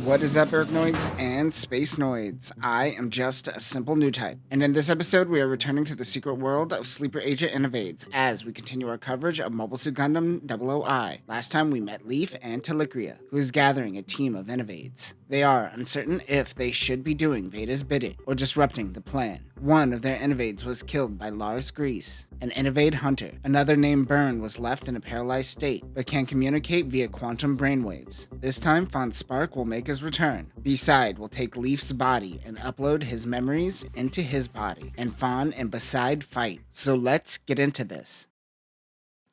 What is up, Ergnoids and Spacenoids? I am just a simple new type, and in this episode we are returning to the secret world of Sleeper Agent Innovades as we continue our coverage of Mobile Suit Gundam 00I. Last time we met Leif and Tigria, who is gathering a team of Innovades. They are uncertain if they should be doing Veda's bidding or disrupting the plan. One of their Innovades was killed by Lars Grease, an Innovade hunter. Another named Burn was left in a paralyzed state, but can communicate via quantum brainwaves. This time, Fawn Spark will make his return. Beside will take Leif's body and upload his memories into his body, and Fawn and Beside fight. So let's get into this.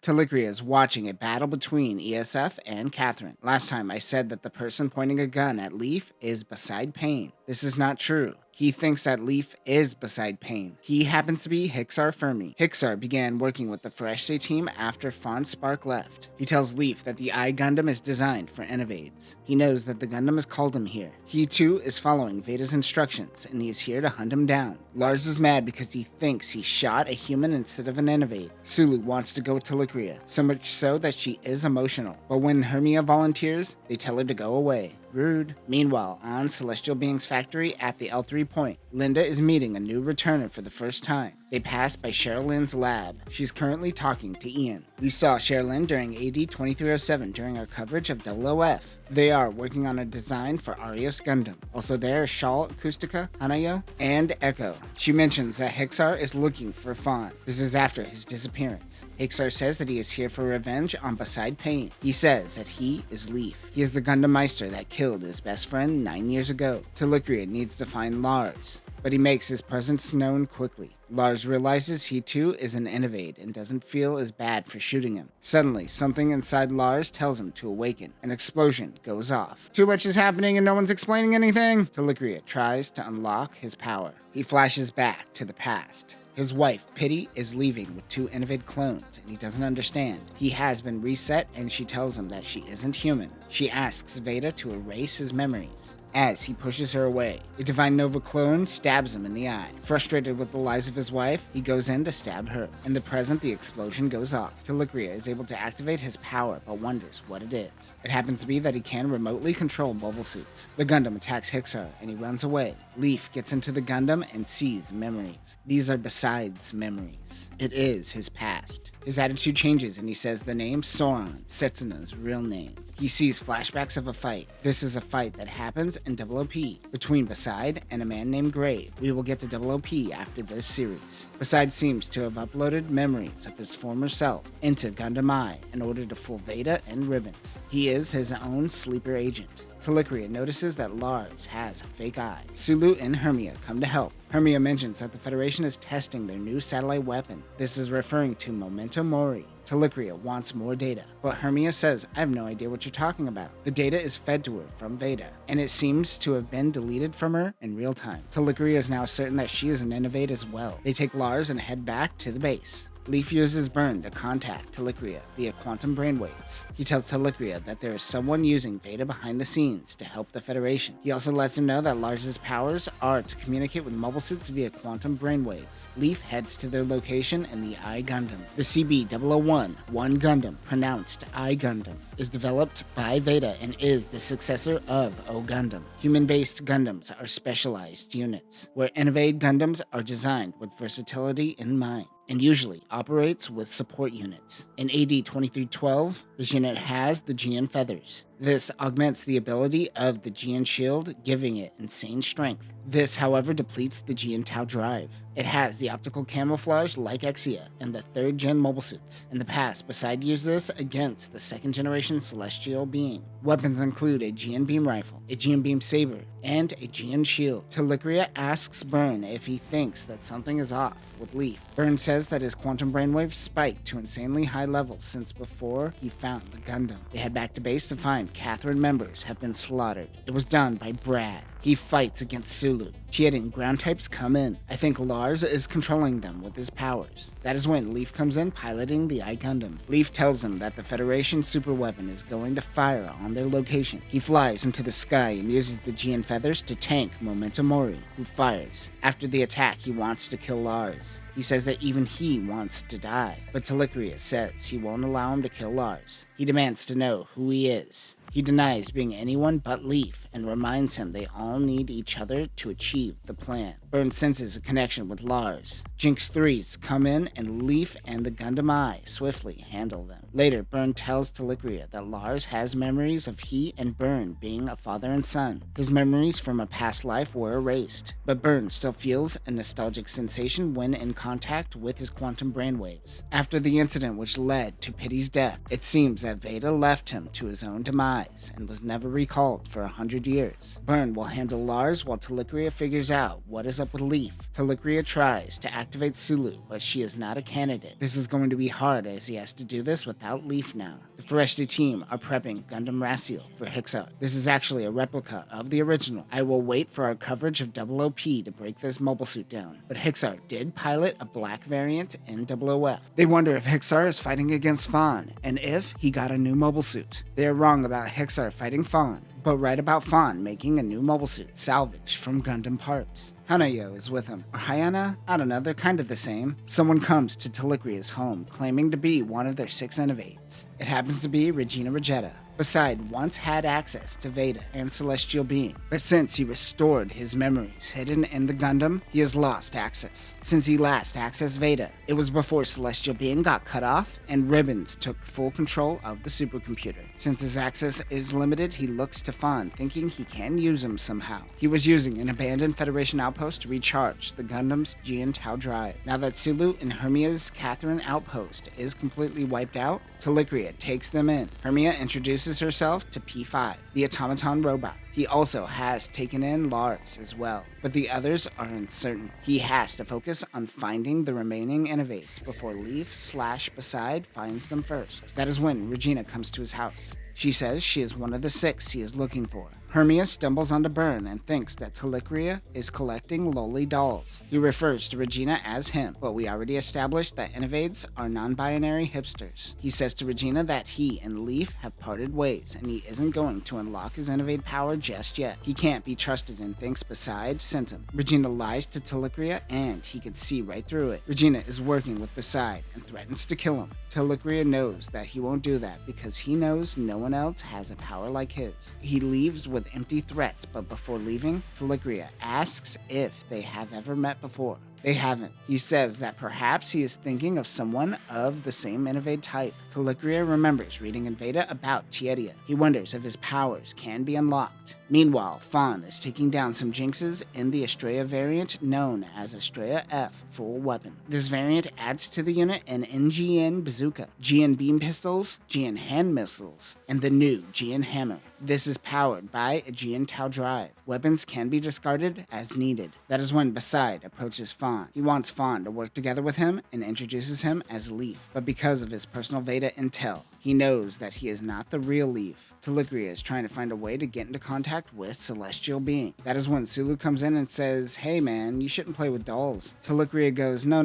Tigria is watching a battle between ESF and Catherine. Last time I said that the person pointing a gun at Leif is Beside Pain. This is not true. He thinks that Leif is Beside Pain. He happens to be Hixar Fermy. Hixar began working with the Fresh Day team after Fawn Spark left. He tells Leif that the I Gundam is designed for Innovades. He knows that the Gundam has called him here. He too is following Veda's instructions, and he is here to hunt him down. Lars is mad because he thinks he shot a human instead of an Innovade. Sulu wants to go with Tigria, so much so that she is emotional. But when Hermia volunteers, they tell her to go away. Rude. Meanwhile, on Celestial Beings Factory at the L3 point, Linda is meeting a new returner for the first time. They pass by Sherilyn's lab. She's currently talking to Ian. We saw Sherilyn during AD 2307 during our coverage of 00F. They are working on a design for Arios Gundam. Also there is Shawl, Acoustica, Hanayo, and Echo. She mentions that Hixar is looking for Fawn. This is after his disappearance. Hixar says that he is here for revenge on Beside Pain. He says that he is Leif. He is the Gundam Meister that killed his best friend 9 years ago. Tigria needs to find Lars, but he makes his presence known quickly. Lars realizes he too is an Innovade and doesn't feel as bad for shooting him. Suddenly, something inside Lars tells him to awaken. An explosion goes off. Too much is happening and no one's explaining anything. Tigria tries to unlock his power. He flashes back to the past. His wife, Pity, is leaving with 2 Innovade clones, and he doesn't understand. He has been reset, and she tells him that she isn't human. She asks Veda to erase his memories. As he pushes her away, a Divine Nova clone stabs him in the eye. Frustrated with the lies of his wife, he goes in to stab her. In the present, the explosion goes off. Tigria is able to activate his power, but wonders what it is. It happens to be that he can remotely control mobile suits. The Gundam attacks Hixar, and he runs away. Leif gets into the Gundam and sees memories. These are Beside's memories. It is his past. His attitude changes, and he says the name Soran, Setsuna's real name. He sees flashbacks of a fight. This is a fight that happens in OOP between Beside and a man named Grave. We will get to OOP after this series. Beside seems to have uploaded memories of his former self into Gundam I in order to fool Veda and Ribbons. He is his own sleeper agent. Tigria notices that Lars has a fake eye. Sulu and Hermia come to help. Hermia mentions that the Federation is testing their new satellite weapon. This is referring to Memento Mori. Tigria wants more data, but Hermia says, I have no idea what you're talking about. The data is fed to her from Veda, and it seems to have been deleted from her in real time. Tigria is now certain that she is an Innovade as well. They take Lars and head back to the base. Leif uses Burn to contact Tigria via quantum brainwaves. He tells Tigria that there is someone using Veda behind the scenes to help the Federation. He also lets him know that Lars's powers are to communicate with mobile suits via quantum brainwaves. Leif heads to their location in the I Gundam. The CB-001 Gundam, pronounced I Gundam, is developed by Veda and is the successor of O Gundam. Human-based Gundams are specialized units, where Innovade Gundams are designed with versatility in mind, and usually operates with support units. In AD 2312, this unit has the Gian Feathers. This augments the ability of the Gian Shield, giving it insane strength. This, however, depletes the Gian Tau drive. It has the optical camouflage like Exia and the 3rd gen mobile suits. In the past, Beside used this against the 2nd generation Celestial Being. Weapons include a Gian Beam rifle, a Gian Beam saber, and a Gian Shield. Tigria asks Burn if he thinks that something is off with Leif. Burn says that his quantum brainwaves spiked to insanely high levels since before he found the Gundam. They head back to base to find Catherine members have been slaughtered. It was done by Brad. He fights against Sulu. Tiet and ground types come in. I think Lars is controlling them with his powers. That is when Leif comes in piloting the I Gundam. Leif tells him that the Federation superweapon is going to fire on their location. He flies into the sky and uses the Gian Feathers to tank Memento Mori, who fires. After the attack, he wants to kill Lars. He says that even he wants to die, but Tigria says he won't allow him to kill Lars. He demands to know who he is. He denies being anyone but Leif and reminds him they all need each other to achieve the plan. Burn senses a connection with Lars. Jinx 3s come in and Leif and the Gundam Eye swiftly handle them. Later, Burn tells Tigria that Lars has memories of he and Burn being a father and son. His memories from a past life were erased, but Burn still feels a nostalgic sensation when in contact with his quantum brainwaves. After the incident which led to Pity's death, it seems that Veda left him to his own demise and was never recalled for 100 years. Burn will handle Lars while Tigria figures out what is up with Leif. Tigria tries to activate Sulu, but she is not a candidate. This is going to be hard as he has to do this without Leif now. The Fereshti team are prepping Gundam Raciel for Hixar. This is actually a replica of the original. I will wait for our coverage of 00P to break this mobile suit down, but Hixar did pilot a black variant in 00F. They wonder if Hixar is fighting against Fawn, and if he got a new mobile suit. They are wrong about Hixar fighting Fawn, but right about Fawn making a new mobile suit salvaged from Gundam parts. Hanayo is with him. Or Hyana? I don't know, they're kind of the same. Someone comes to Tigria's home, claiming to be one of their 6 Innovades. It happens to be Regina Regetta. Beside once had access to Veda and Celestial Being, but since he restored his memories hidden in the Gundam, he has lost access. Since he last accessed Veda, it was before Celestial Being got cut off and Ribbons took full control of the supercomputer. Since his access is limited, he looks to Fawn, thinking he can use him somehow. He was using an abandoned Federation outpost to recharge the Gundam's Jian Tao drive. Now that Sulu and Hermia's Catherine outpost is completely wiped out, Tigria takes them in. Hermia introduces herself to P5, the automaton robot. He also has taken in Lars as well, but the others are uncertain. He has to focus on finding the remaining Innovades before Leif/Beside finds them first. That is when Regina comes to his house. She says she is one of the 6 he is looking for. Hermia stumbles onto Burn and thinks that Tigria is collecting lowly dolls. He refers to Regina as him, but we already established that Innovades are non-binary hipsters. He says to Regina that he and Leif have parted ways and he isn't going to unlock his Innovade power just yet. He can't be trusted and thinks Beside sent him. Regina lies to Tigria and he can see right through it. Regina is working with Beside and threatens to kill him. Tigria knows that he won't do that because he knows no one else has a power like his. He leaves with empty threats, but before leaving, Tigria asks if they have ever met before. They haven't. He says that perhaps he is thinking of someone of the same Innovade type. Tigria remembers reading in Veda about Tigria. He wonders if his powers can be unlocked. Meanwhile, Fawn is taking down some Jinxes in the Estrella variant known as Estrella F full weapon. This variant adds to the unit an NGN bazooka, GN beam pistols, GN hand missiles, and the new GN hammer. This is powered by a Jian Tao drive. Weapons can be discarded as needed. That is when Beside approaches Fawn. He wants Fawn to work together with him and introduces him as Leif. But because of his personal Veda intel, he knows that he is not the real Leif. Tigria is trying to find a way to get into contact with Celestial Being. That is when Sulu comes in and says, "Hey man, you shouldn't play with dolls." Tigria goes, No,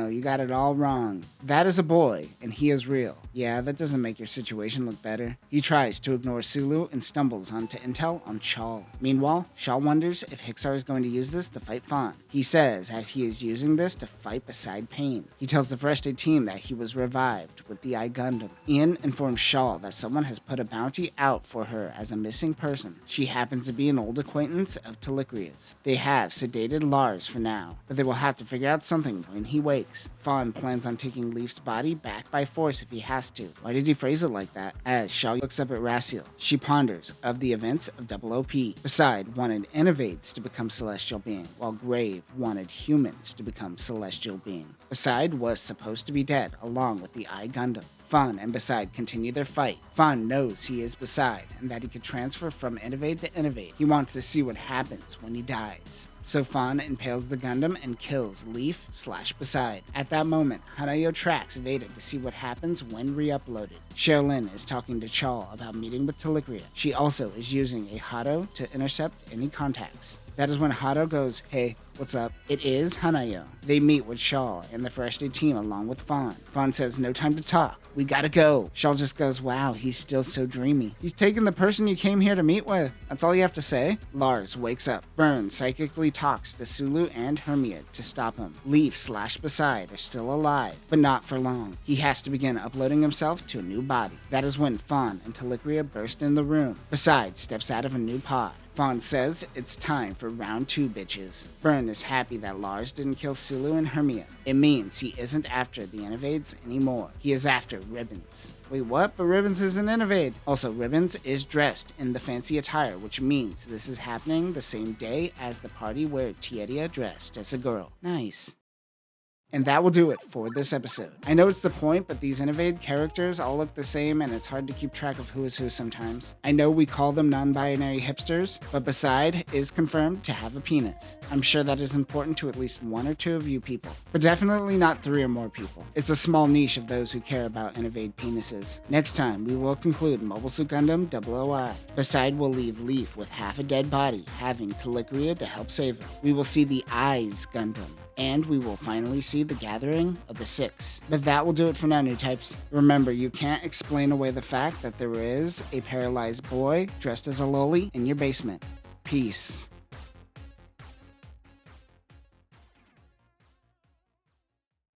you got it all wrong. That is a boy, and he is real. Yeah, that doesn't make your situation look better. He tries to ignore Sulu and stumbles onto intel on Shaw. Meanwhile, Shaw wonders if Hixar is going to use this to fight Fawn. He says that he is using this to fight Beside Pain. He tells the Fereshti team that he was revived with the I Gundam. Ian informs Shaw that someone has put a bounty out for her as a missing person. She happens to be an old acquaintance of Tigria's. They have sedated Lars for now, but they will have to figure out something when he wakes. Fawn plans on taking Leif's body back by force if he has to. Why did he phrase it like that? As Shaw looks up at Raciel, she ponders of the events of 00P. Beside wanted Innovades to become Celestial Being, while Grave wanted humans to become Celestial Being. Beside was supposed to be dead, along with the I Gundam. Fawn and Beside continue their fight. Fawn knows he is Beside, and that he could transfer from Innovade to Innovade. He wants to see what happens when he dies. So Fawn impales the Gundam and kills Leif/Beside. At that moment, Hanayo tracks Veda to see what happens when re-uploaded. Sherilyn is talking to Chaw about meeting with Tigria. She also is using a Hado to intercept any contacts. That is when Hado goes, "Hey, what's up?" It is Hanayo. They meet with Shaw and the Fereshti team along with Fawn. Fawn says, "No time to talk. We gotta go." Shaw just goes, "Wow, he's still so dreamy. He's taking the person you came here to meet with. That's all you have to say?" Lars wakes up. Burn psychically talks to Sulu and Hermia to stop him. Leif / Beside are still alive, but not for long. He has to begin uploading himself to a new body. That is when Fawn and Tigria burst in the room. Beside steps out of a new pod. Fawn says it's time for round 2, bitches. Byrne is happy that Lars didn't kill Sulu and Hermia. It means he isn't after the Innovades anymore. He is after Ribbons. Wait, what? But Ribbons is an Innovade. Also, Ribbons is dressed in the fancy attire, which means this is happening the same day as the party where Tigria dressed as a girl. Nice. And that will do it for this episode. I know it's the point, but these Innovade characters all look the same and it's hard to keep track of who is who sometimes. I know we call them non-binary hipsters, but Beside is confirmed to have a penis. I'm sure that is important to at least 1 or 2 of you people, but definitely not 3 or more people. It's a small niche of those who care about Innovade penises. Next time, we will conclude Mobile Suit Gundam 00I. Beside will leave Leif with half a dead body, having Tigria to help save him. We will see the Eyes Gundam, and we will finally see the gathering of the 6. But that will do it for now, new types. Remember, you can't explain away the fact that there is a paralyzed boy dressed as a loli in your basement. Peace.